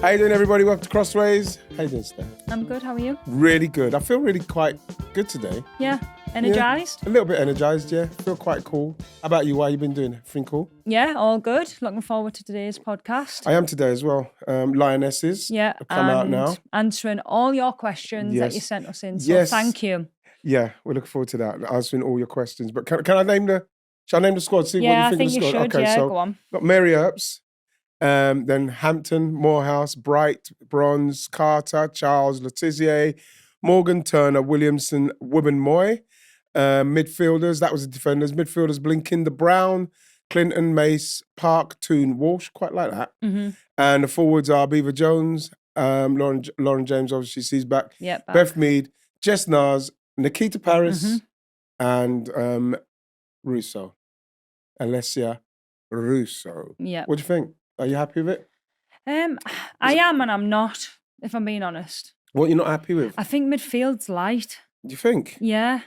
How you doing, everybody? Welcome to Crossways. How you doing, Steph? I'm good. How are you? Really good. I feel really quite good today. Yeah. Energised? Yeah, a little bit energised, yeah. Feel quite cool. How about you? What you been doing? Everything cool? Yeah, all good. Looking forward to today's podcast. I am today as well. Lionesses. Yeah. Have come out now. Answering all your questions that you sent us in. So Yes. thank you. Yeah, we're looking forward to that. Answering all your questions. But can I name shall I name the squad? See Yeah, what you think I think of you the squad? should. Okay, Yeah, so go on. got Mary Earps, then Hampton, Morehouse, Bright, Bronze, Carter, Charles, Letizier, Morgan, Turner, Williamson, Wibben, Moy. Midfielders, that was the defenders. Midfielders, Blinken, the Brown, Clinton, Mace, Park, Toon, Walsh, quite like that. Mm-hmm. And the forwards are Beaver Jones, Lauren James, obviously, she's back. Yeah, back. Beth Mead, Jess Nars, Nikita Paris, and Russo. Alessia Russo. Yeah. What do you think? Are you happy with it? I am and I'm not, if I'm being honest. What you're not happy with? I think midfield's light. Do you think? Yeah.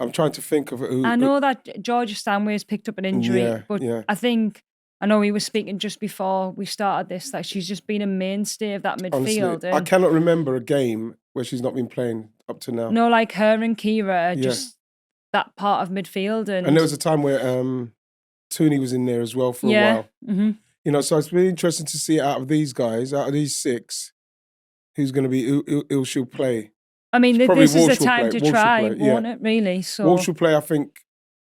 I'm trying to think of who. I know that Georgia Stanway's picked up an injury, but I know he was speaking just before we started this, that she's just been a mainstay of that midfield. Honestly, I cannot remember a game where she's not been playing up to now. No, like her and Kira are just that part of midfield. And there was a time where Tooney was in there as well for a while. Mm-hmm. You know, so it's really interesting to see out of these guys, out of these six, who's going to be who she'll play. I mean, this Walsh is the time to to try, yeah. won't it, really? So Walsh will play, I think.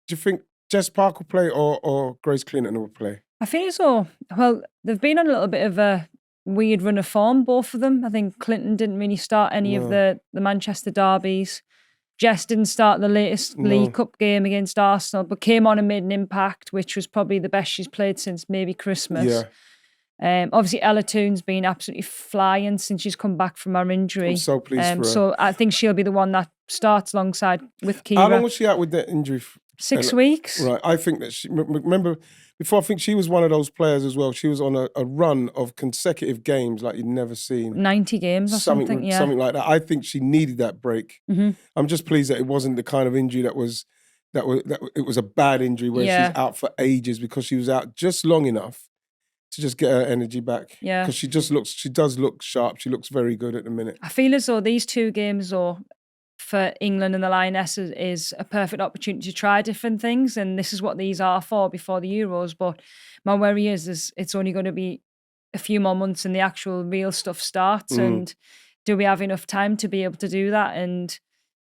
Do you think Jess Park will play or Grace Clinton will play? I feel as though, well, they've been on a little bit of a weird run of form, both of them. I think Clinton didn't really start any of the Manchester derbies. Jess didn't start the latest League Cup game against Arsenal, but came on and made an impact, which was probably the best she's played since maybe Christmas. Yeah. Obviously, Ella Toon's been absolutely flying since she's come back from her injury. I'm so pleased for her. So I think she'll be the one that starts alongside with Kira. How long was she out with that injury? 6 weeks. Right. I think that remember, before I think she was one of those players as well. She was on a run of consecutive games like you'd never seen. 90 games or something, yeah. Something like that. I think she needed that break. Mm-hmm. I'm just pleased that it wasn't the kind of injury that it was a bad injury where she's out for ages, because she was out just long enough to just get her energy back. Yeah. Because she does look sharp. She looks very good at the minute. I feel as though these two games for England and the Lionesses is a perfect opportunity to try different things, and this is what these are for before the Euros. But my worry is it's only going to be a few more months and the actual real stuff starts, and do we have enough time to be able to do that? And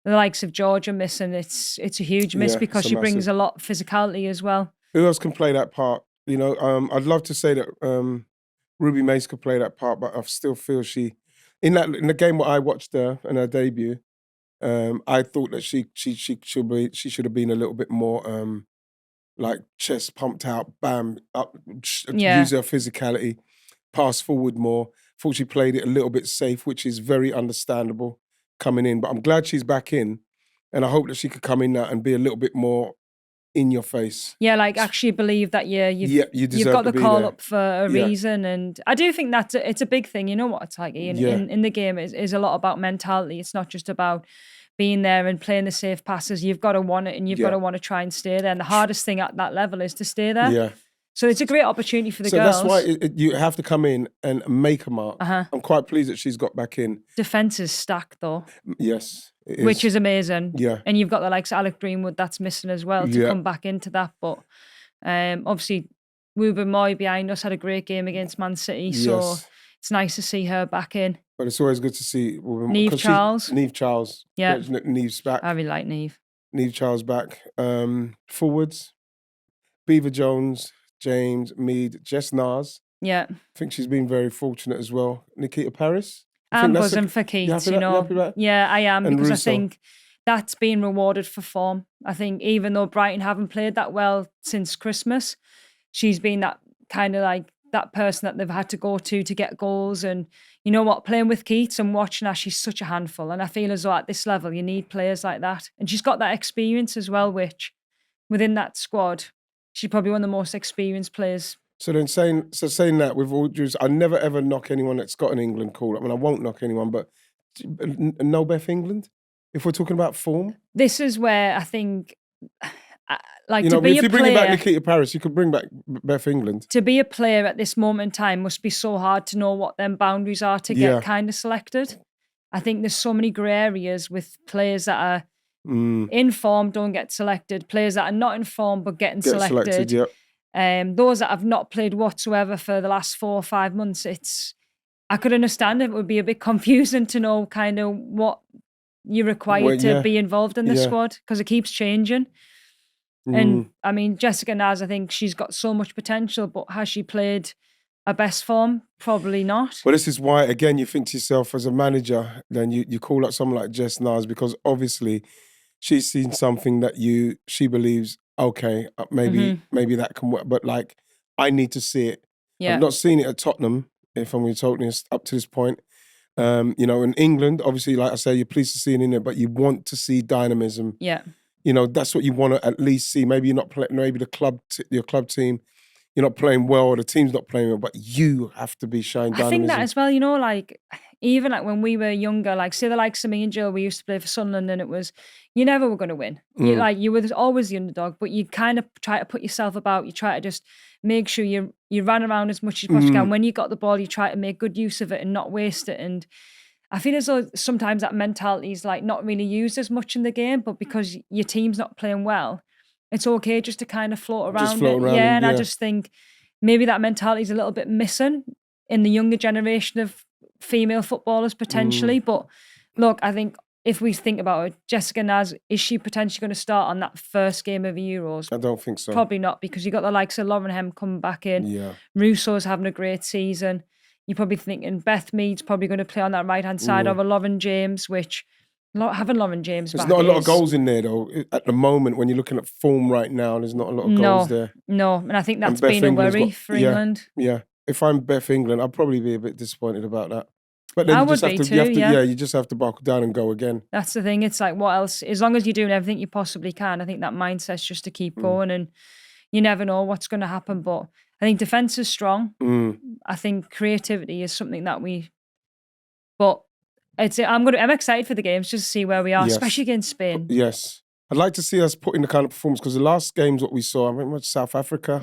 the likes of Georgia missing, it's a huge miss, because she brings a lot of physicality as well. Who else can play that part? You know, I'd love to say that Ruby Mace could play that part, but I still feel in the game where I watched her in her debut, I thought that she should have been a little bit more like chest pumped out, bam, up, use her physicality, pass forward more. Thought she played it a little bit safe, which is very understandable coming in. But I'm glad she's back in, and I hope that she could come in now and be a little bit more in your face. Yeah, like actually believe that you've got the call up for a reason. And I do think that it's a big thing. You know what it's like, Ian, in the game is a lot about mentality. It's not just about being there and playing the safe passes. You've got to want it, and you've got to want to try and stay there. And the hardest thing at that level is to stay there. Yeah. So it's a great opportunity for the girls. So that's why you have to come in and make a mark. I'm quite pleased that she's got back in. Defence is stacked though. Yes, it is. Which is amazing. Yeah. And you've got the likes of Alec Greenwood that's missing as well to come back into that. But obviously, Wibben Moy behind us had a great game against Man City. So it's nice to see her back in. But it's always good to see Niamh Charles. Niamh Charles. Yeah. Niamh's back. I really like Niamh. Niamh Charles back. Forwards, Beaver Jones, James, Mead, Jess Nars. Yeah. I think she's been very fortunate as well. Nikita Paris. I'm buzzing for Keith, you know. Yeah, I am, and because Russo. I think that's been rewarded for form. I think even though Brighton haven't played that well since Christmas, she's been that kind of like that person that they've had to go to get goals. And you know what, playing with Keats and watching her, she's such a handful. And I feel as though at this level, you need players like that. And she's got that experience as well, which within that squad, she's probably one of the most experienced players. So then saying that, with all due, I never ever knock anyone that's got an England call. I mean, I won't knock anyone, but no Beth England, if we're talking about form. This is where I think like You to know, be if a you bring back player, Nikita Paris, you could bring back Beth England. to be a player at this moment in time must be so hard to know what them boundaries are to Yeah. get kind of selected. I think there's so many grey areas with players that are in form don't get selected, players that are not in form but getting Get selected, yeah. Those that have not played whatsoever for the last 4 or 5 months, I could understand it would be a bit confusing to know kind of what you're required Well, to yeah. be involved in the Yeah. squad because it keeps changing. And I mean, Jessica Naz, I think she's got so much potential, but has she played her best form? Probably not. Well, this is why, again, you think to yourself as a manager, then you call up someone like Jess Naz, because obviously she's seen something that she believes, okay, maybe that can work. But like, I need to see it. Yeah. I've not seen it at Tottenham, if I'm going to totally up to this point. You know, in England, obviously, like I say, you're pleased to see it in there, but you want to see dynamism. Yeah. You know, that's what you want to at least see. Maybe you're not playing, maybe your club team, you're not playing well, or the team's not playing well, but you have to be showing dynamism. I think that as well, you know, like even like when we were younger, like say the likes of me and Jill, we used to play for Sunderland, and it was you never were going to win. You were always the underdog, but you kind of try to put yourself about. You try to just make sure you ran around as much as you possibly can. When you got the ball, you try to make good use of it and not waste it. And I feel as though sometimes that mentality is like not really used as much in the game, but because your team's not playing well, it's okay just to kind of float around Yeah, and I just think maybe that mentality is a little bit missing in the younger generation of female footballers potentially. But look, I think if we think about it, Jessica Naz, is she potentially going to start on that first game of the Euros? I don't think so. Probably not, because you got the likes of Lauren Hem coming back in. Yeah. Russo's having a great season. You're probably thinking Beth Mead's probably going to play on that right-hand side of a Lauren James, which having Lauren James There's back not a lot of goals in there, though. At the moment, when you're looking at form right now, there's not a lot of goals there. No, and I think that's been a worry for England. Yeah. If I'm Beth England, I'd probably be a bit disappointed about that. But then I you just would have be to, too, you just have to buckle down and go again. That's the thing. It's like, what else? As long as you're doing everything you possibly can, I think that mindset's just to keep going, and you never know what's going to happen. But I think defence is strong. I think creativity is something that but I'm excited for the games just to see where we are, especially against Spain. Yes. I'd like to see us put in the kind of performance, because the last games what we saw, I remember South Africa.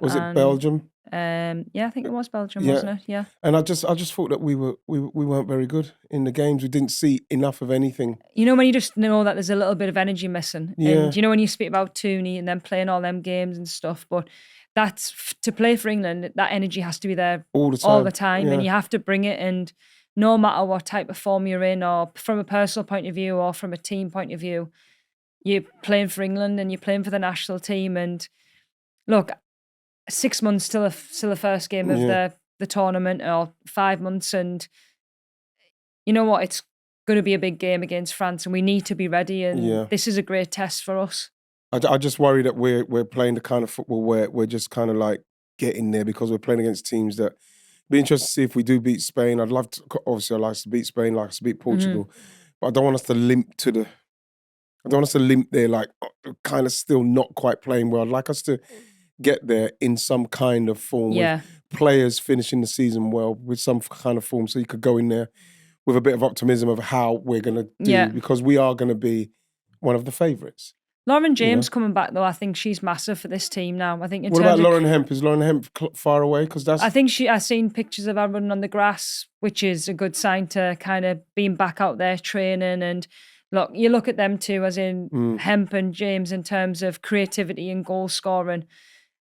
Was it Belgium? Yeah, I think it was Belgium, wasn't it? Yeah. And I just thought that we weren't very good in the games. We didn't see enough of anything. You know, when you just know that there's a little bit of energy missing. Yeah. And you know when you speak about Tooney and then playing all them games and stuff, but that's to play for England, that energy has to be there all the time. And you have to bring it, and no matter what type of form you're in, or from a personal point of view or from a team point of view, you're playing for England and you're playing for the national team. And look, 6 months till the first game of the tournament, or 5 months, and you know what? It's going to be a big game against France, and we need to be ready. And this is a great test for us. I just worry that we're playing the kind of football where we're just kind of like getting there, because we're playing against teams that. Be interested to see if we do beat Spain. I'd like to. Obviously, I'd like to beat Spain, like to beat Portugal, but I don't want us to limp I don't want us to limp there, like kind of still not quite playing well. I'd like us to get there in some kind of form. Yeah. With players finishing the season well with some kind of form, so you could go in there with a bit of optimism of how we're going to do, because we are going to be one of the favourites. Lauren James coming back, though, I think she's massive for this team now. I think. What about Lauren Hemp? Is Lauren Hemp far away? Because I think I've seen pictures of her running on the grass, which is a good sign to kind of being back out there training. And look, you look at them too, as in Hemp and James, in terms of creativity and goal scoring.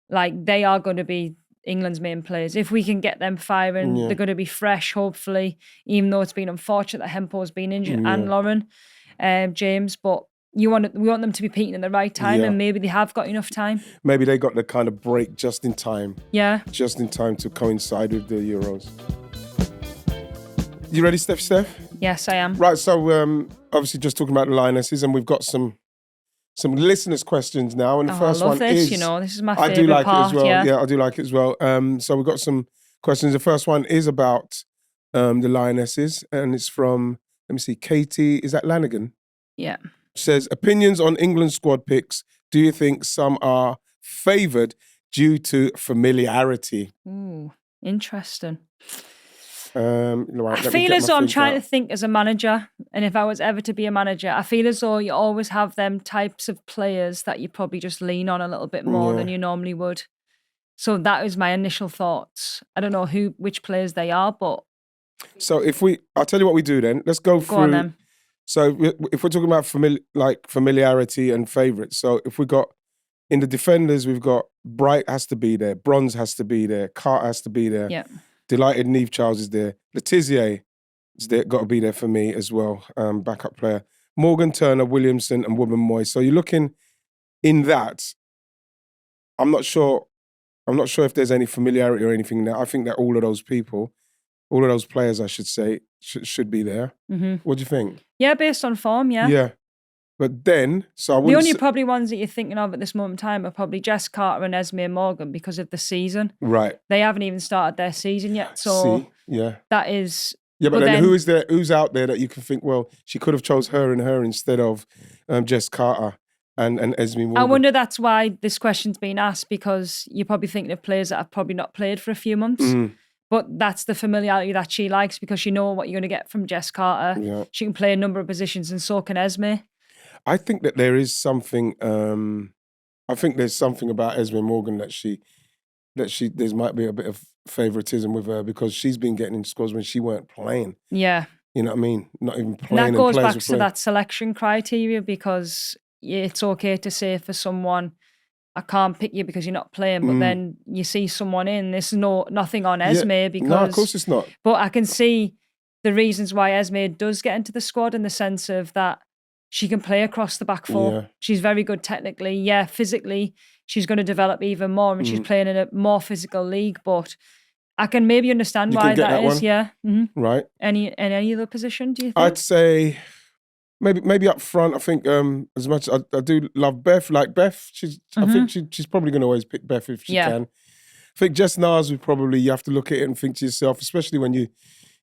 Like, they are going to be England's main players. If we can get them firing, they're going to be fresh, hopefully, even though it's been unfortunate that Hempo's been injured and Lauren James. But we want them to be peaking at the right time, and maybe they have got enough time. Maybe they got the kind of break just in time. Yeah. Just in time to coincide with the Euros. You ready, Steph? Yes, I am. Right, so obviously just talking about the Lionesses, and we've got some listeners' questions now. And the first I love one this, is... you know, this is my favourite I do like part, it as well. yeah. I do like it as well. So we've got some questions. The first one is about the Lionesses, and it's from, let me see, Katie, is that Lanigan? Yeah. Says, opinions on England squad picks. Do you think some are favoured due to familiarity? Ooh, interesting. Right, I let me feel get as my though I'm think trying out. to think as a manager, and if I was ever to be a manager, I feel as though you always have them types of players that you probably just lean on a little bit more than Yeah. you normally would. So that was my initial thoughts. I don't know which players they are, but So I'll tell you what we do then. Let's go go on through. then. So if we're talking about familiarity and favourites, so if we got in the defenders, we've got Bright has to be there, Bronze has to be there, Carter has to be there, Yeah. Delighted Neve Charles is there, Letizia is there, got to be there for me as well, backup player, Morgan Turner, Williamson, and Woodman Moy. So you're looking in that. I'm not sure if there's any familiarity or anything there. I think that all of those people, all of those players, I should say, should be there. Mm-hmm. What do you think? Yeah, based on form, yeah. Yeah. But then, so I The wouldn't only probably ones that you're thinking of at this moment in time are probably Jess Carter and Esme Morgan because of the season. right. They haven't even started their season yet. So See, yeah. that is... Yeah, but then who is there? Who's out there that you can think? Well, she could have chose her and her instead of Jess Carter and Esme Morgan. I wonder that's why this question's been asked, because you're probably thinking of players that have probably not played for a few months. Mm. But that's the familiarity that she likes, because you know what you're going to get from Jess Carter. Yeah. She can play a number of positions, and so can Esme. I think that there is something. I think there's something about Esme Morgan that there might be a bit of favoritism with her because she's been getting in squads when she weren't playing. Yeah. You know what I mean? Not even playing. And that goes back to that selection criteria, because it's okay to say for someone, I can't pick you because you're not playing, but then you see someone in. There's nothing on Esme because... No, of course it's not. But I can see the reasons why Esme does get into the squad, in the sense of that she can play across the back four. Yeah. She's very good technically. Yeah, physically, she's going to develop even more, and she's playing in a more physical league. But I can maybe understand why that is. One? Yeah. Mm-hmm. Right. Any other position, do you think? I'd say maybe up front. I think as much as I do love Beth. Like Beth, I think she's probably going to always pick Beth if she can. I think Jess Nars you have to look at it and think to yourself, especially when you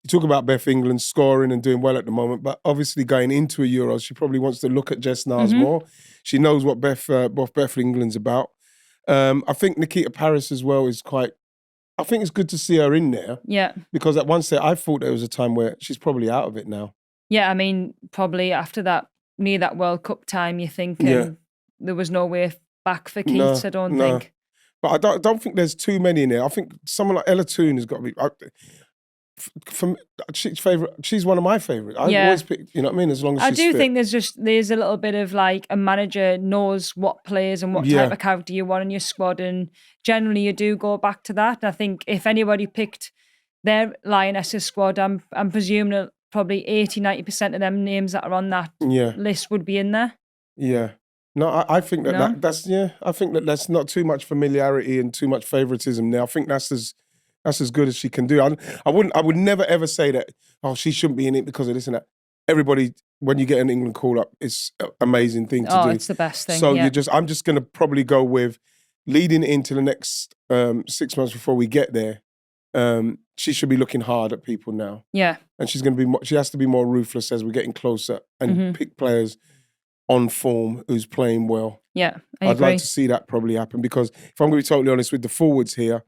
talk about Beth England scoring and doing well at the moment, but obviously going into a Euros, she probably wants to look at Jess Nars more. She knows what Beth England's about. I think Nikita Paris as well is quite... I think it's good to see her in there. Yeah. Because at one stage, I thought there was a time where she's probably out of it now. Yeah, I mean, probably after that, near that World Cup time, you think there was no way back for Keats, I don't think. But I don't think there's too many in there. I think someone like Ella Toon has got to be... she's one of my favourites. I always pick, you know what I mean, as long as she's I do fit. think there's a little bit of like a manager knows what players and what type of character you want in your squad, and generally you do go back to that. I think if anybody picked their Lionesses squad, I'm presuming that probably 80-90% of them names that are on that list would be in there. Yeah. No, I think that's I think that's not too much familiarity and too much favouritism there. I think that's as good as she can do. I would never ever say that, she shouldn't be in it because of this and that. Everybody, when you get an England call up, it's an amazing thing to do. Oh, it's the best thing. So I'm just going to probably go with leading into the next 6 months before we get there. She should be looking hard at people now. Yeah. And she has to be more ruthless as we're getting closer and pick players on form who's playing well. Yeah, I'd like to see that probably happen, because if I'm going to be totally honest with the forwards here,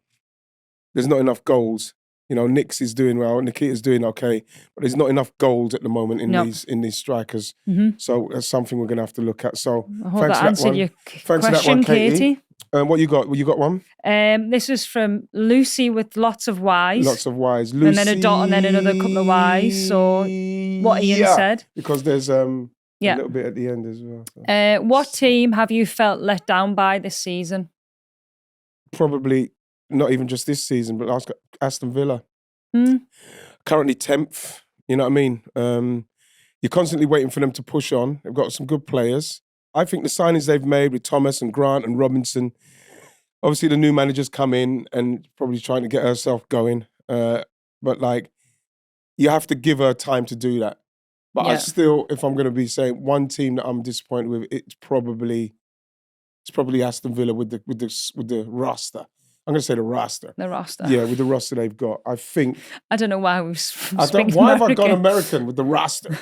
there's not enough goals. You know, Nix is doing well, Nikita's doing okay, but there's not enough goals at the moment in these strikers. So that's something we're going to have to look at. So I hope that answered your question, that one, Katie. What you got? You got one? This is from Lucy with lots of Ys. Lots of Ys. Lucy... And then a dot and then another couple of Ys. So what Ian said. Because there's a little bit at the end as well. So. What team have you felt let down by this season? Probably not even just this season, but Aston Villa. Currently 10th, you know what I mean? You're constantly waiting for them to push on. They've got some good players. I think the signings they've made with Thomas and Grant and Robinson, obviously the new manager's come in and probably trying to get herself going. But like, you have to give her time to do that. But I still, if I'm going to be saying one team that I'm disappointed with, it's probably Aston Villa with the roster. I'm going to say the roster. The roster. Yeah, with the roster they've got. I think... I don't know why why have I gone American with the roster?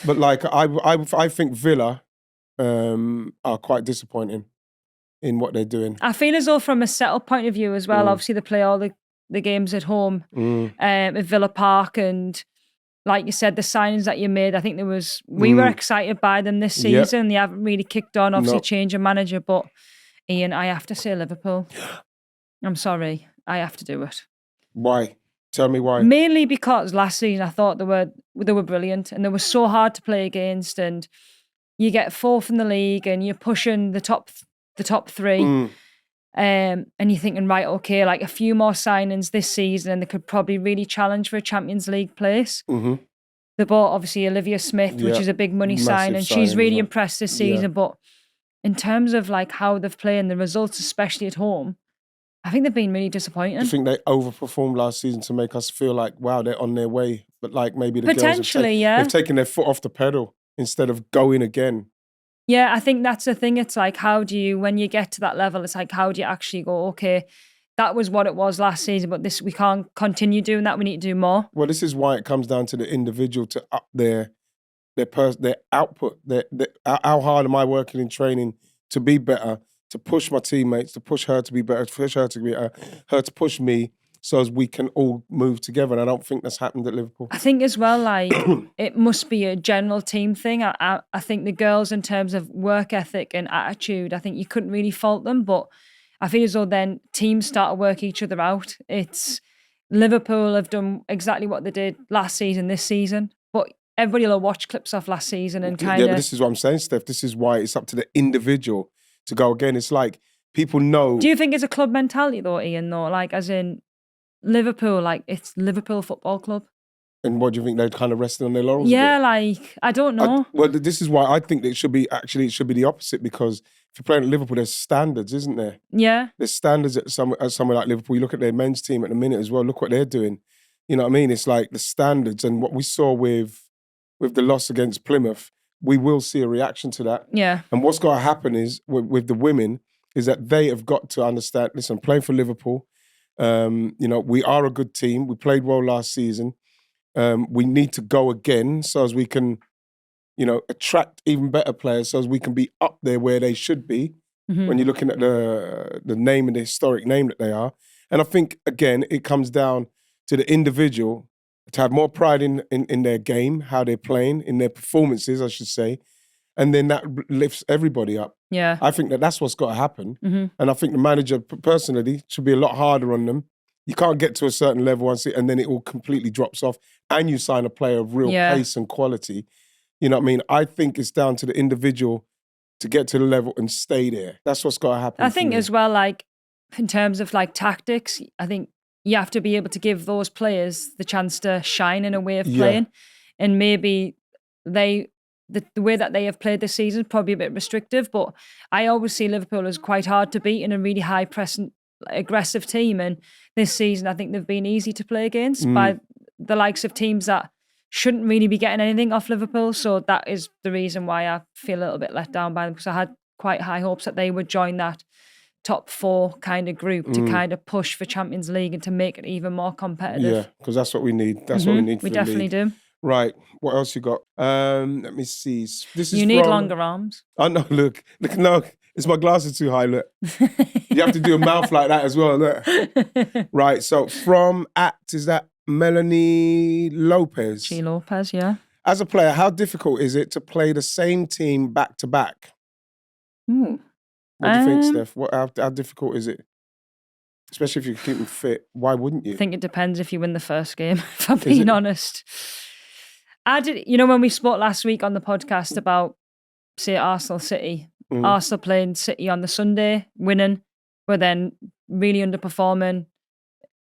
But like, I think Villa are quite disappointing in what they're doing. I feel as though from a setup point of view as well, obviously they play all the the games at home Mm. at Villa Park, and like you said, the signings that you made, I think we were excited by them this season. They haven't really kicked on, obviously change of manager, but Ian, I have to say Liverpool. I'm sorry, I have to do it. Why? Tell me why. Mainly because last season I thought they were brilliant and they were so hard to play against, and you get fourth in the league and you're pushing the top three. And you're thinking, right, okay, like a few more signings this season and they could probably really challenge for a Champions League place. Mm-hmm. They bought, obviously, Olivia Smith, which is a big money sign, and she's really impressed this season. But in terms of like how they've played and the results, especially at home, I think they've been really disappointing. Do you think they overperformed last season to make us feel like, wow, they're on their way? But like maybe the Potentially, girls they've taken their foot off the pedal instead of going again. Yeah, I think that's the thing. It's like, how do you, when you get to that level, it's like, how do you actually go, okay, that was what it was last season, but we can't continue doing that. We need to do more. Well, this is why it comes down to the individual to up their output. How hard am I working in training to be better, to push my teammates, to push her to be better, to push her to be better, her to push me, so as we can all move together. And I don't think that's happened at Liverpool. I think as well, like, it must be a general team thing. I think the girls, in terms of work ethic and attitude, I think you couldn't really fault them. But I feel as though then teams start to work each other out. It's Liverpool have done exactly what they did last season, this season. But everybody will watch clips off last season and kind of... Yeah, but this is what I'm saying, Steph. This is why it's up to the individual to go again. It's like people know... Do you think it's a club mentality though, Ian, though? Like, as in... Liverpool, like, it's Liverpool Football Club. And what do you think, they're kind of resting on their laurels? Yeah, like, I don't know. Well, this is why I think that it should be the opposite, because if you're playing at Liverpool, there's standards, isn't there? Yeah. There's standards at somewhere like Liverpool. You look at their men's team at the minute as well, look what they're doing. You know what I mean? It's like the standards, and what we saw with the loss against Plymouth, we will see a reaction to that. Yeah. And what's got to happen is, with the women, is that they have got to understand, listen, playing for Liverpool, we are a good team. We played well last season. We need to go again so as we can, attract even better players, so as we can be up there where they should be. Mm-hmm. When you're looking at the name and the historic name that they are. And I think, again, it comes down to the individual to have more pride in their game, how they're playing, in their performances, I should say. And then that lifts everybody up. Yeah. I think that's what's got to happen. Mm-hmm. And I think the manager, personally, should be a lot harder on them. You can't get to a certain level and then it all completely drops off, and you sign a player of real pace and quality. You know what I mean? I think it's down to the individual to get to the level and stay there. That's what's got to happen. I think as well, like, in terms of like tactics, I think you have to be able to give those players the chance to shine in a way of playing. And maybe the way that they have played this season is probably a bit restrictive, but I always see Liverpool as quite hard to beat in a really high pressing, aggressive team. And this season, I think they've been easy to play against by the likes of teams that shouldn't really be getting anything off Liverpool. So that is the reason why I feel a little bit let down by them, because I had quite high hopes that they would join that top four kind of group to kind of push for Champions League and to make it even more competitive. Yeah, because that's what we need. That's what we need for we the definitely league. do. Right. What else you got? Let me see. This is you need longer arms. Oh, no, look, no, it's my glasses too high, look. You have to do a mouth like that as well, look. Right, so is that Melanie Lopez? G. Lopez, yeah. As a player, how difficult is it to play the same team back to back? Ooh. What do you think, Steph? How difficult is it? Especially if you keep them fit. Why wouldn't you? I think it depends if you win the first game, if I'm being honest. When we spoke last week on the podcast about, say, Arsenal City, Arsenal playing City on the Sunday, winning, but then really underperforming,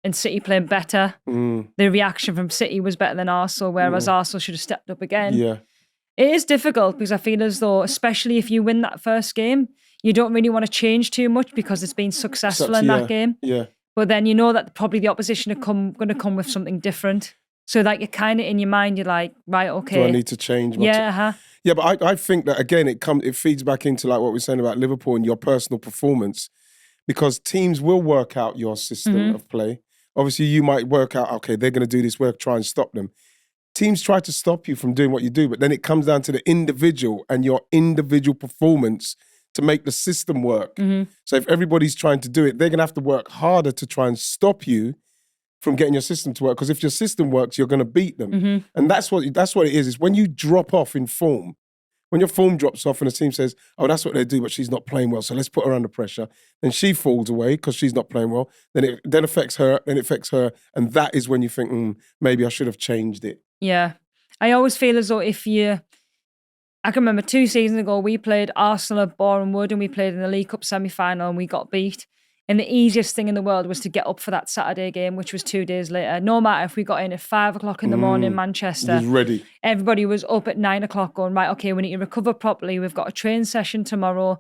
and City playing better. The reaction from City was better than Arsenal, whereas Arsenal should have stepped up again. Yeah. It is difficult because I feel as though, especially if you win that first game, you don't really want to change too much because it's been successful in that game. Yeah. But then you know that probably the opposition are going to come with something different. So like you're kind of in your mind, you're like, right, okay. Do I need to change? Yeah, Yeah, but I think that, again, it feeds back into like what we're saying about Liverpool and your personal performance, because teams will work out your system of play. Obviously, you might work out, okay, they're going to do this work, try and stop them. Teams try to stop you from doing what you do, but then it comes down to the individual and your individual performance to make the system work. So if everybody's trying to do it, they're going to have to work harder to try and stop you from getting your system to work. Because if your system works, you're going to beat them. Mm-hmm. And that's what it is. Is when you drop off in form, when your form drops off and the team says, oh, that's what they do, but she's not playing well, so let's put her under pressure. Then she falls away because she's not playing well. Then it affects her, and that is when you think, maybe I should have changed it. Yeah. I always feel as though I can remember 2 seasons ago, we played Arsenal at Boreham Wood and we played in the League Cup semi-final and we got beat. And the easiest thing in the world was to get up for that Saturday game, which was 2 days later. No matter if we got in at 5 o'clock in the morning in Manchester. He was ready. Everybody was up at 9 o'clock going, right, okay, we need to recover properly. We've got a train session tomorrow.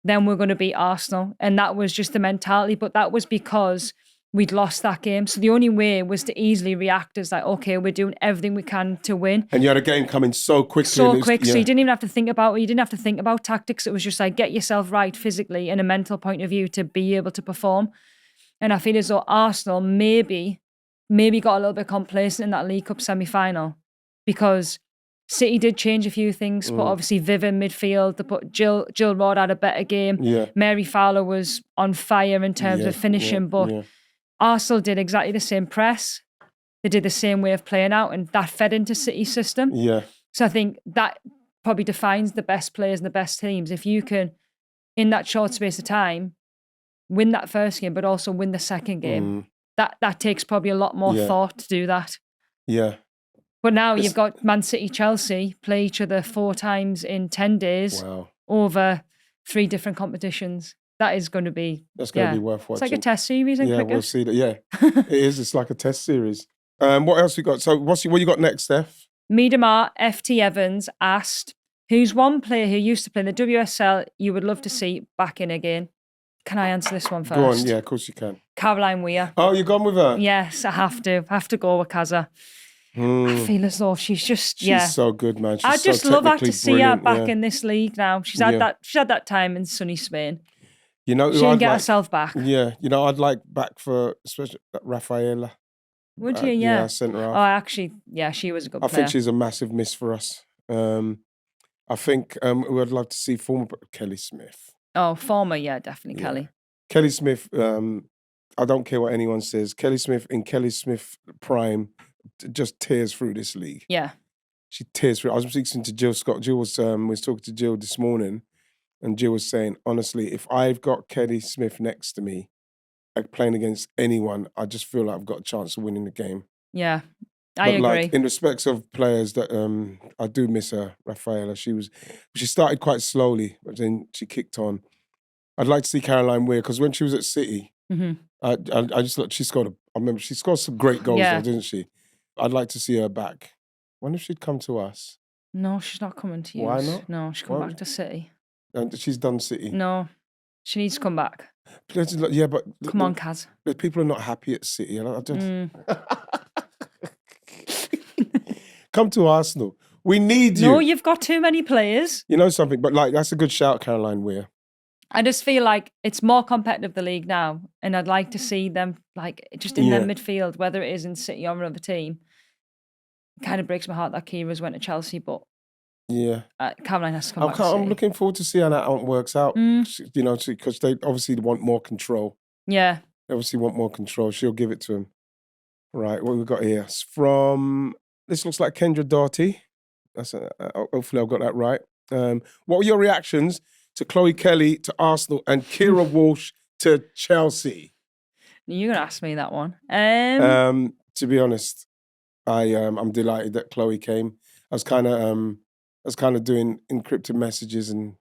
Then we're going to beat Arsenal. And that was just the mentality. But that was because we'd lost that game. So the only way was to easily react as like, okay, we're doing everything we can to win. And you had a game coming so quickly. So quick. So you didn't even have to think about it. You didn't have to think about tactics. It was just like, get yourself right physically and a mental point of view to be able to perform. And I feel as though Arsenal maybe got a little bit complacent in that League Cup semi-final because City did change a few things, but obviously Viv in midfield, they put Jill Rod had a better game. Yeah. Mary Fowler was on fire in terms of finishing, but Arsenal did exactly the same press. They did the same way of playing out, and that fed into City's system. Yeah. So I think that probably defines the best players and the best teams. If you can, in that short space of time, win that first game, but also win the second game, that takes probably a lot more thought to do that. Yeah. But now you've got Man City, Chelsea play each other 4 times in 10 days over 3 different competitions. That is going to be... That's going to be worth watching. It's like a test series in cricket. Yeah, we'll see that. Yeah, it is. It's like a test series. What else we got? So what you got next, Steph? Miedemar FT Evans asked, who's one player who used to play in the WSL you would love to see back in again? Can I answer this one first? Go on. Yeah, of course you can. Caroline Weir. Oh, you're gone with her? Yes, I have to. I have to go with Kaza. I feel as though she's so good, man. I just so love her to see her brilliant, back in this league now. She's had that time in sunny Spain. You know, she didn't get herself back. Yeah, you know, I'd like back for especially Rafaela. Would you? Yeah, centre half. Oh, actually, yeah, she was a good player. I think she's a massive miss for us. I think we would love to see former Kelly Smith. Oh, former, yeah, definitely Kelly. Kelly Smith. I don't care what anyone says. Kelly Smith in Kelly Smith prime just tears through this league. Yeah, she tears through. I was speaking to Jill Scott. Jill was talking to Jill this morning. And Jill was saying, honestly, if I've got Kelly Smith next to me, like playing against anyone, I just feel like I've got a chance of winning the game. Yeah, I agree. Like, in respects of players that I do miss her, Rafaela. She started quite slowly, but then she kicked on. I'd like to see Caroline Weir because when she was at City, I just looked. I remember she scored some great goals, though, didn't she? I'd like to see her back. Wonder if she'd come to us. No, she's not coming to you. Why not? No, she'll come back to City. And she's done City. No, she needs to come back. Yeah, but come on, Kaz. People are not happy at City. Come to Arsenal. We need you. No, you've got too many players. You know something, but like that's a good shout, Caroline Weir. I just feel like it's more competitive, the league now, and I'd like to see them like just in their midfield, whether it is in City or another team. It kind of breaks my heart that Kira's went to Chelsea, but Caroline has to come back. I'm looking forward to see how that works out. You know, because they obviously want more control. Yeah, they obviously want more control. She'll give it to him. Right, what we got here? It's from this looks like Kendra Doughty. Hopefully, I've got that right. What were your reactions to Chloe Kelly to Arsenal and Kira Walsh to Chelsea? You're gonna ask me that one. To be honest, I'm delighted that Chloe came. I was kind of doing encrypted messages and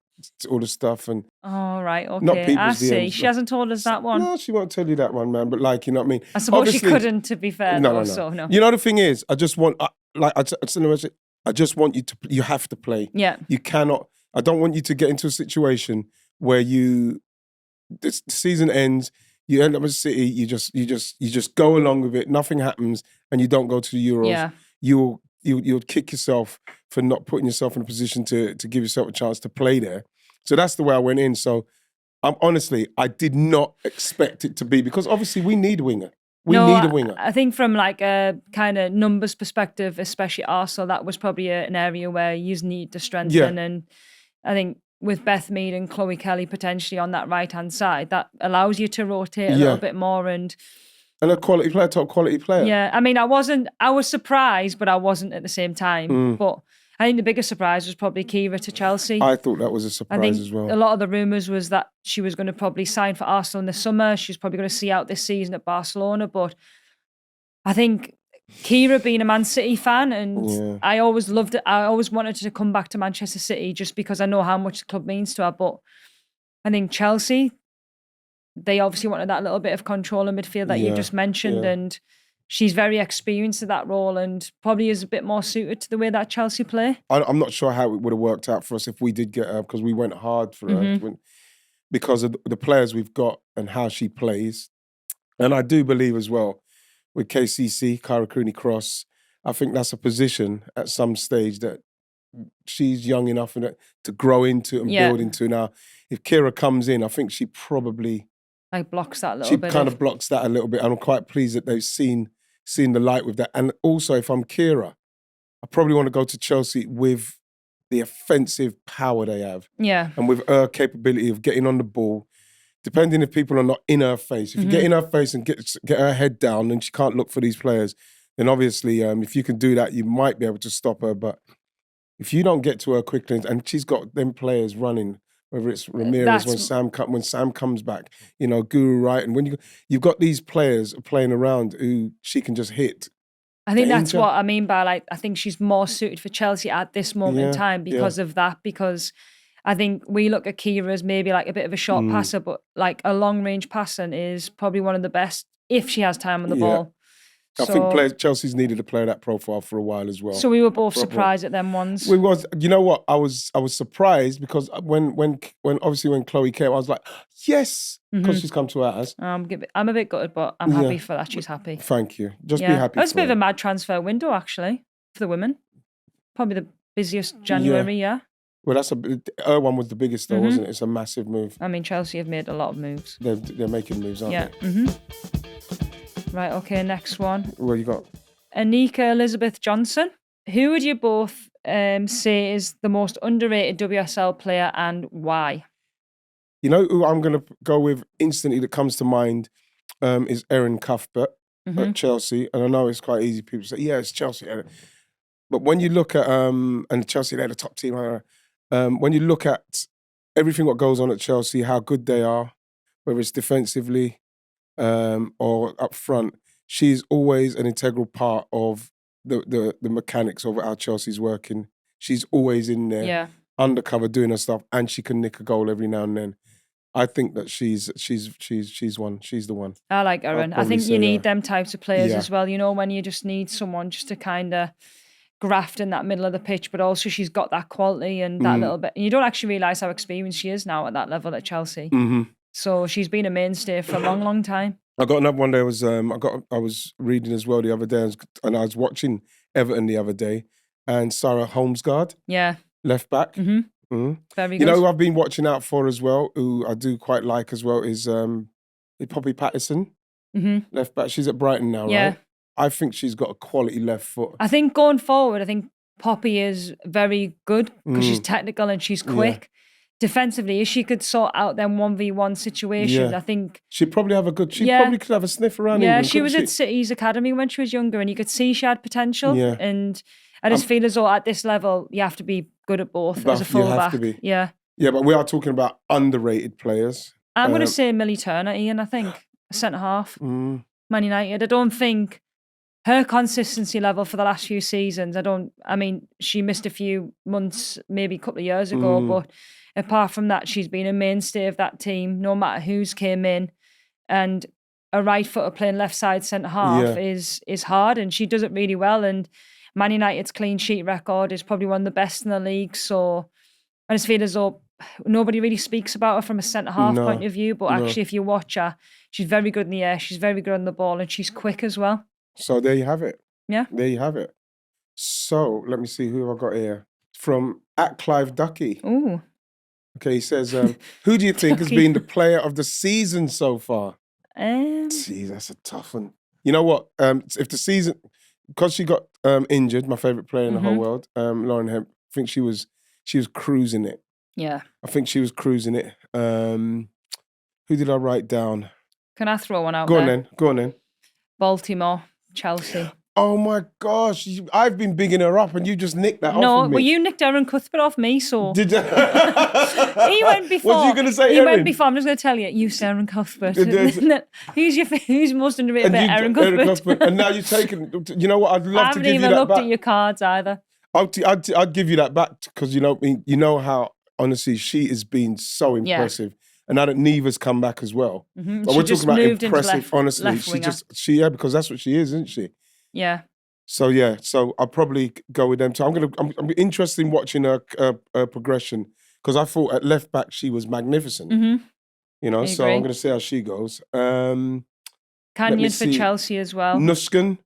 all the stuff. And oh, right, okay. I see. She hasn't told us that one. No, she won't tell you that one, man. But like, you know what I mean? I suppose obviously, she couldn't, to be fair. No. So, no. You know, the thing is, I just want, I just want you have to play. Yeah. You cannot, I don't want you to get into a situation where the season ends, you end up at City, you just go along with it, nothing happens, and you don't go to the Euros. Yeah. You'll kick yourself for not putting yourself in a position to give yourself a chance to play there. So that's the way I went in. So honestly, I did not expect it to be, because obviously we need a winger. We need a winger. I think from like a kind of numbers perspective, especially Arsenal, that was probably an area where you need to strengthen. And I think with Beth Mead and Chloe Kelly potentially on that right-hand side, that allows you to rotate a little bit more. And And a quality player, top quality player. Yeah, I mean, I was surprised, but I wasn't at the same time. But I think the biggest surprise was probably Kira to Chelsea. I thought that was a I surprise think as well. a lot of the rumours was that she was going to probably sign for Arsenal in the summer. She's probably going to see out this season at Barcelona. But I think Kira being a Man City fan, and I always loved it. I always wanted her to come back to Manchester City just because I know how much the club means to her. But I think Chelsea, they obviously wanted that little bit of control in midfield that you just mentioned. And she's very experienced in that role and probably is a bit more suited to the way that Chelsea play. I'm not sure how it would have worked out for us if we did get her, because we went hard for her because of the players we've got and how she plays. And I do believe as well with KCC, Kyra Cooney-Cross, I think that's a position at some stage that she's young enough to grow into and build into. Now, if Kira comes in, I think she probably... blocks that a little bit. She kind of blocks that a little bit. I'm quite pleased that they've seen the light with that. And also, if I'm Kira, I probably want to go to Chelsea with the offensive power they have. Yeah. And with her capability of getting on the ball, depending if people are not in her face. If you get in her face and get her head down and she can't look for these players, then obviously if you can do that, you might be able to stop her. But if you don't get to her quickly, and she's got them players running, whether it's Ramirez when Sam comes back, Guru Wright, and when you've got these players playing around who she can just hit. I think that's what I mean by I think she's more suited for Chelsea at this moment in time because of that. Because I think we look at Kira as maybe a bit of a short passer, but a long range passing is probably one of the best if she has time on the ball. I think Chelsea's needed a player that profile for a while as well. So we were both surprised at them ones. We was, you know what? I was surprised because when Chloe came, I was like, yes, because she's come to ours. I'm a bit gutted, but I'm happy for that. She's happy. Thank you. Just be happy. It's a bit of a mad transfer window actually for the women. Probably the busiest January. Yeah. Well, her one was the biggest though, wasn't it? It's a massive move. I mean, Chelsea have made a lot of moves. They're making moves, aren't they? Yeah. Right, okay, next one. What you got? Anika Elizabeth Johnson. Who would you both say is the most underrated WSL player and why? You know who I'm going to go with instantly that comes to mind is Erin Cuthbert at Chelsea. And I know it's quite easy. People say, yeah, it's Chelsea. But when you look at, and Chelsea, they're the top team. When you look at everything what goes on at Chelsea, how good they are, whether it's defensively, or up front, she's always an integral part of the mechanics of how Chelsea's working. She's always in there, undercover doing her stuff, and she can nick a goal every now and then. I think that she's one. She's the one. I like Erin. I think you need them types of players as well. When you just need someone just to kind of graft in that middle of the pitch, but also she's got that quality and that little bit. And you don't actually realise how experienced she is now at that level at Chelsea. So she's been a mainstay for a long, long time. I got another one. There was I was reading as well the other day, and I was watching Everton the other day, and Sarah Holmesgaard, left back. Very good. You know who I've been watching out for as well, who I do quite like as well, is Poppy Patterson, left back. She's at Brighton now, right? I think she's got a quality left foot. I think going forward, I think Poppy is very good because she's technical and she's quick. Defensively, if she could sort out them 1v1 situations, I think she'd probably have a good. She probably could have a sniff around. Yeah, she was at City's academy when she was younger, and you could see she had potential. Yeah. And I just feel as though at this level, you have to be good at both as a fullback. You have to be. Yeah. Yeah, but we are talking about underrated players. I'm going to say Millie Turner, Ian. I think centre half, Man United. I don't think her consistency level for the last few seasons. I mean, she missed a few months, maybe a couple of years ago, but apart from that, she's been a mainstay of that team, no matter who's came in. And a right footer playing left side centre half is hard, and she does it really well. And Man United's clean sheet record is probably one of the best in the league. So I just feel as though nobody really speaks about her from a centre half point of view. But actually, if you watch her, she's very good in the air, she's very good on the ball, and she's quick as well. So there you have it. Yeah. There you have it. So let me see who have I got here. From @Clive Ducky. Ooh. Okay, he says, who do you think has been the player of the season so far? Gee, that's a tough one. You know what? If the season, because she got injured, my favourite player in the whole world, Lauren Hemp, I think she was cruising it. Yeah. I think she was cruising it. Who did I write down? Can I throw one out Go there? on then. Go on then. Baltimore, Chelsea. Oh my gosh, I've been bigging her up and you just nicked that off of me. Well, you nicked Erin Cuthbert off me, so. Did you? He went before. What are you going to say, He Erin? went before. I'm just going to tell you. You say Erin Cuthbert. Who's most underrated bit, Erin Cuthbert? And now you're taking, you know what, I'd love to give you that back. I haven't even looked at your cards either. I'd give you that back because, you know how, honestly, she has been so impressive. Yeah. And now that Neva's come back as well. Mm-hmm. But we're talking about impressive, honestly. Left because that's what she is, isn't she? Yeah. So I'll probably go with them too. I'm interested in watching her progression because I thought at left back she was magnificent. Mm-hmm. You know, so I'm going to see how she goes. Canyon for Chelsea as well. Nuskin.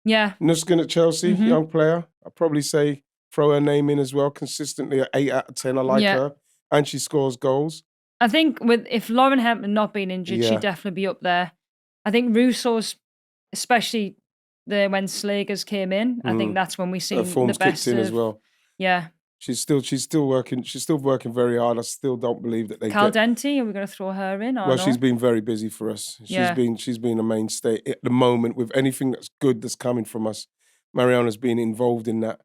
Yeah. Nuskin at Chelsea, young player. I'd probably say throw her name in as well, consistently at 8 out of 10. I like her. And she scores goals. I think if Lauren Hempton not been injured, she'd definitely be up there. I think Russo's, especially when Slagers came in, I think that's when we see the best in as well. Yeah. She's still working. She's still working very hard. I still don't believe that they. Caldenti, are we going to throw her in? Or she's been very busy for us. She's been a mainstay at the moment with anything that's good that's coming from us. Mariana's been involved in that.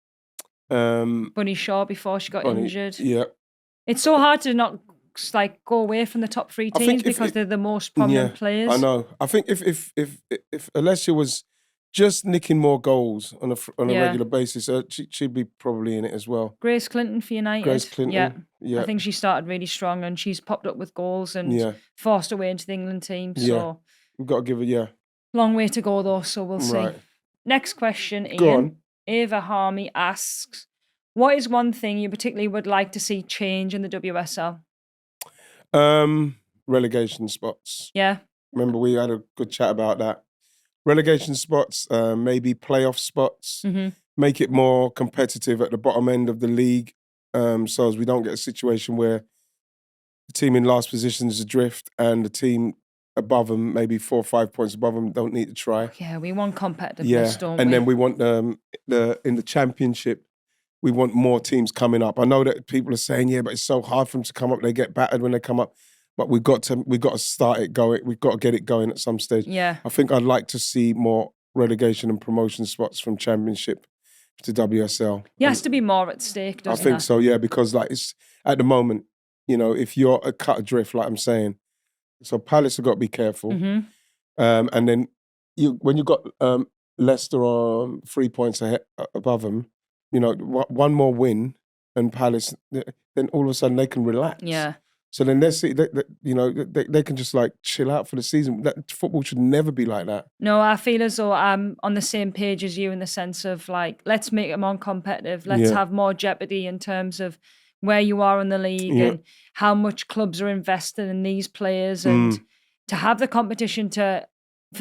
Bunny Shaw before she got injured. Yeah. It's so hard to not go away from the top 3 teams because they're the most prominent players. I know. I think if Alessia was just nicking more goals on a regular basis, she'd be probably in it as well. Grace Clinton for United. Grace Clinton. Yeah. I think she started really strong and she's popped up with goals and forced her way into the England team. So we've got to give it, long way to go though, so we'll see. Next question, Ian. Go on. Ava Harmy asks, what is one thing you particularly would like to see change in the WSL? Relegation spots. Yeah. Remember we had a good chat about that. Relegation spots, maybe playoff spots, make it more competitive at the bottom end of the league, so as we don't get a situation where the team in last position is adrift and the team above them, maybe 4 or 5 points above them, don't need to try. Yeah, we want competitiveness, don't we? And then we want in the championship, we want more teams coming up. I know that people are saying, but it's so hard for them to come up. They get battered when they come up. But we've got to start it going. We've got to get it going at some stage. Yeah. I think I'd like to see more relegation and promotion spots from Championship to WSL. There has to be more at stake, doesn't I think so, because it's at the moment, if you're a cut adrift, like I'm saying, so Palace have got to be careful. And then when you've got Leicester on 3 points ahead, above them, one more win and Palace, then all of a sudden they can relax. Yeah. So then they can just chill out for the season. That football should never be like that. No, I feel as though I'm on the same page as you in the sense of let's make it more competitive. Let's have more jeopardy in terms of where you are in the league and how much clubs are invested in these players and to have the competition for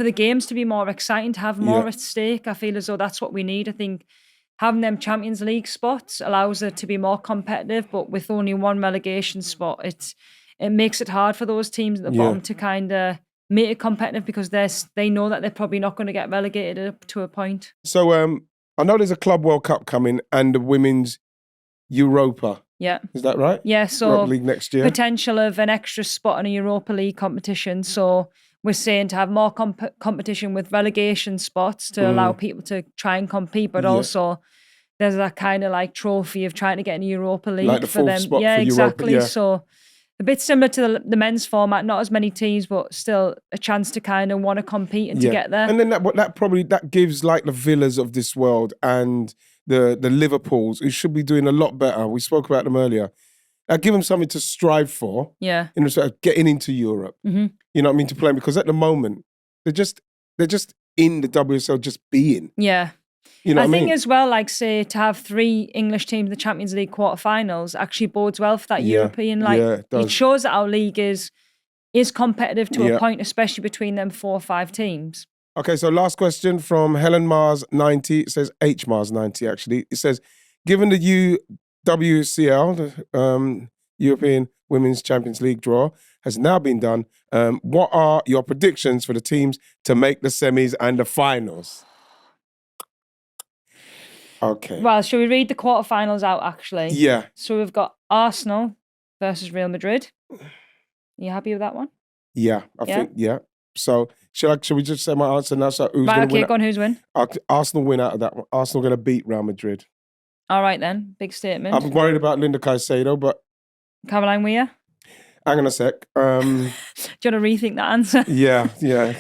the games to be more exciting, to have more at stake. I feel as though that's what we need. I think having them Champions League spots allows it to be more competitive, but with only one relegation spot, it makes it hard for those teams at the bottom to kind of make it competitive because they know that they're probably not going to get relegated up to a point. So I know there's a Club World Cup coming and the Women's Europa. Yeah. Is that right? Yeah, so Europa League next year. Potential of an extra spot in a Europa League competition. So we're saying to have more competition with relegation spots to allow people to try and compete, but also there's that kind of trophy of trying to get in Europa League for them. Spot yeah, for exactly. Europa, So a bit similar to the men's format, not as many teams, but still a chance to kind of want to compete and to get there. And then that gives the Villas of this world and the Liverpools, who should be doing a lot better. We spoke about them earlier. Give them something to strive for. Yeah. In respect of getting into Europe. Mm-hmm. You know what I mean? To play, because at the moment they're just in the WSL, just being. Yeah. You know what I mean? think as well, say to have 3 English teams in the Champions League quarterfinals actually bodes well for that European. It shows that our league is competitive to a point, especially between them 4 or 5 teams. Okay, so last question from Helen Mars 90. It says H Mars 90 actually. It says, given the UWCL, the European Women's Champions League draw has now been done, what are your predictions for the teams to make the semis and the finals? Okay. Well, shall we read the quarterfinals out actually? Yeah. So we've got Arsenal versus Real Madrid. Are you happy with that one? Yeah, I think. So should we just say my answer now? So who's Right, going to okay, win? go on, who's win? Arsenal win out of that one. Arsenal going to beat Real Madrid. All right then, big statement. I'm worried about Linda Caicedo, but Caroline Weir? hang on a sec. Do you want to rethink that answer? Yeah.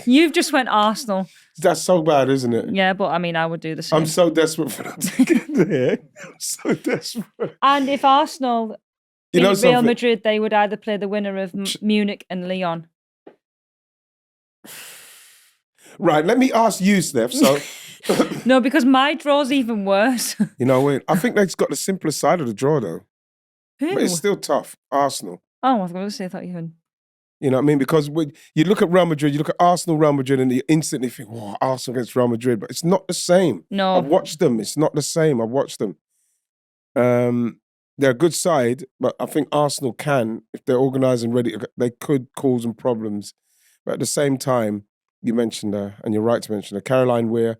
You've just went Arsenal. That's so bad, isn't it? Yeah, but I mean, I would do the same. I'm so desperate for them to get there. I'm so desperate. And if Arsenal beat Real Madrid, they would either play the winner of Munich and Lyon. Right, let me ask you, Steph. So, no, because my draw's even worse. You know, I think they've got the simpler side of the draw, though. Who? But it's still tough. Arsenal. Oh, I was going to say, I thought you had. You know what I mean? Because when you look at Real Madrid, you look at Arsenal, Real Madrid, and you instantly think, "Wow, Arsenal against Real Madrid," but it's not the same. No, I've watched them. It's not the same. I've watched them. They're a good side, but I think Arsenal can, if they're organised and ready, they could cause them problems. But at the same time, you mentioned her, and you're right to mention her, Caroline Weir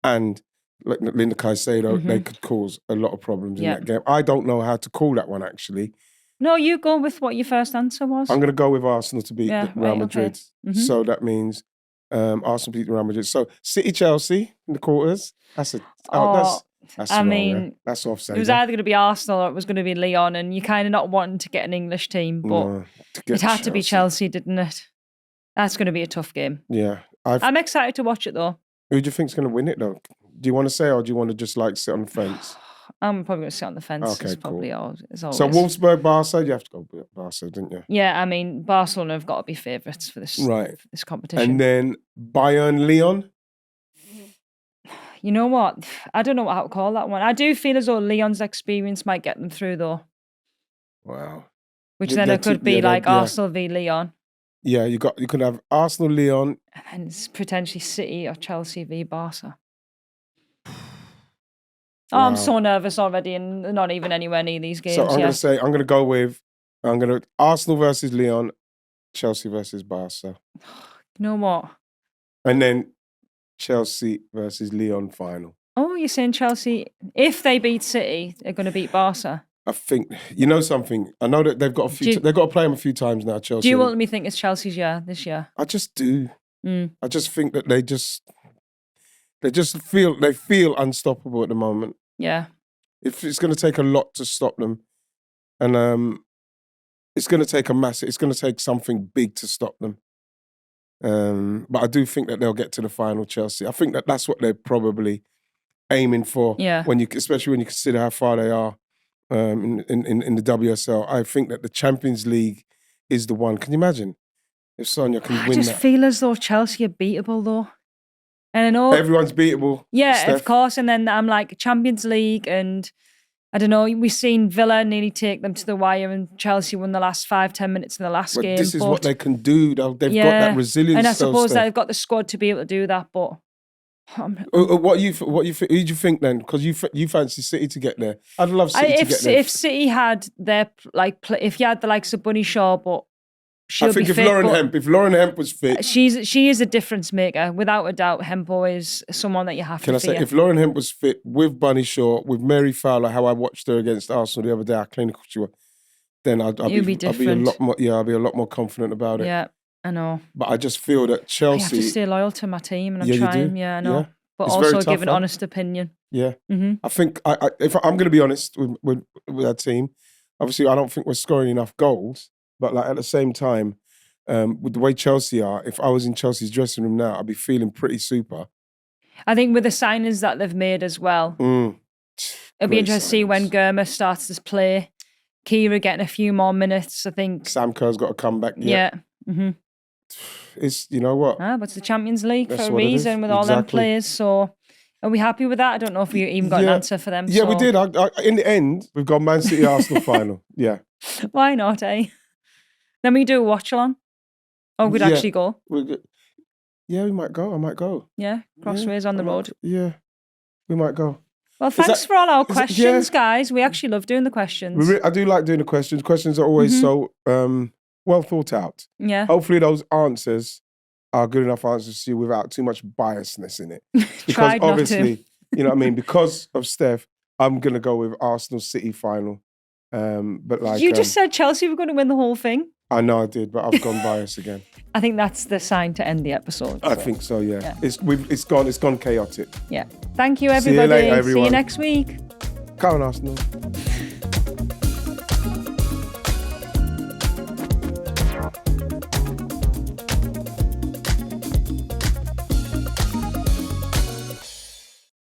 and Linda Caicedo, they could cause a lot of problems in that game. I don't know how to call that one, actually. No, you go with what your first answer was. I'm going to go with Arsenal to beat Real Madrid. Okay. So that means Arsenal beat Real Madrid. So City Chelsea in the quarters. That's wrong, that's offside. It was either going to be Arsenal or it was going to be Lyon, and you kind of not wanting to get an English team, but it had to be Chelsea, didn't it? That's going to be a tough game. Yeah. I'm excited to watch it though. Who do you think's going to win it though? Do you want to say, or do you want to just sit on the fence? I'm probably going to sit on the fence. Okay, it's probably cool. As always. So Wolfsburg, Barca, you have to go with Barca, didn't you? Yeah, I mean, Barcelona have got to be favourites for this, this competition. And then Bayern, Lyon? You know what? I don't know how to call that one. I do feel as though Lyon's experience might get them through though. Wow. Which then it could be Arsenal v Lyon. Yeah, you could have Arsenal, Lyon. And it's potentially City or Chelsea v Barca. Oh, wow. I'm so nervous already and not even anywhere near these games. So I'm going to go with Arsenal versus Lyon, Chelsea versus Barca. You know what? And then Chelsea versus Lyon final. Oh, you're saying Chelsea, if they beat City, they're going to beat Barca? I think, you know something, I know that they've got they've got to play them a few times now, Chelsea. Do you ultimately think it's Chelsea's year this year? I just do. I just think that they feel unstoppable at the moment. Yeah. It's going to take a lot to stop them. And it's going to take something big to stop them. But I do think that they'll get to the final, Chelsea. I think that that's what they're probably aiming for. Yeah. Especially when you consider how far they are in the WSL. I think that the Champions League is the one. Can you imagine if Sonia can win that? I just feel as though Chelsea are beatable though. And I know everyone's beatable. Yeah, Steph. Of course. And then I'm like Champions League, and I don't know. We've seen Villa nearly take them to the wire, and Chelsea won the last 5-10 minutes in the last game. This is what they can do. They've got that resilience. And I suppose they've got the squad to be able to do that. But who do you think then? Because you fancy City to get there. I'd love City to get there. If City had their if you had the likes of Bunny Shaw, but I think if Lauren Hemp was fit, she is a difference maker without a doubt. Hempo is someone that you have to. Can I say if Lauren Hemp was fit with Bunny Shaw, with Mary Fowler, how I watched her against Arsenal the other day, how clinical she was, then I'd be a lot more. Yeah, I'd be a lot more confident about it. Yeah, I know. But I just feel that Chelsea. I have to stay loyal to my team, and I'm trying. Yeah, I know. Yeah. But it's also give an honest opinion. Yeah, I think if I'm going to be honest with our team, obviously I don't think we're scoring enough goals. But at the same time, with the way Chelsea are, if I was in Chelsea's dressing room now, I'd be feeling pretty super. I think with the signings that they've made as well, it'll be interesting to see when Germa starts to play. Kira getting a few more minutes, I think. Sam Kerr's got to come back. Yeah. It's, you know what? But it's the Champions League for a reason with all them players. So are we happy with that? I don't know if we even got an answer for them. Yeah, we did. In the end, we've got Man City Arsenal final. Yeah. Why not, eh? Then we do a watch along. Oh, we'd actually go. Yeah, we might go. I might go. Yeah, Crossways on the road. Yeah, we might go. Well, thanks for all our questions, guys. We actually love doing the questions. I do like doing the questions. Questions are always so well thought out. Yeah. Hopefully those answers are good enough answers to you without too much biasness in it. Because obviously, you know what I mean? Because of Steph, I'm going to go with Arsenal City final. But you just said Chelsea were going to win the whole thing. I know I did, but I've gone biased again. I think that's the sign to end the episode. I think so, yeah. It's gone chaotic. Yeah. Thank you, everybody. See you later, everyone. See you next week. Come on, Arsenal.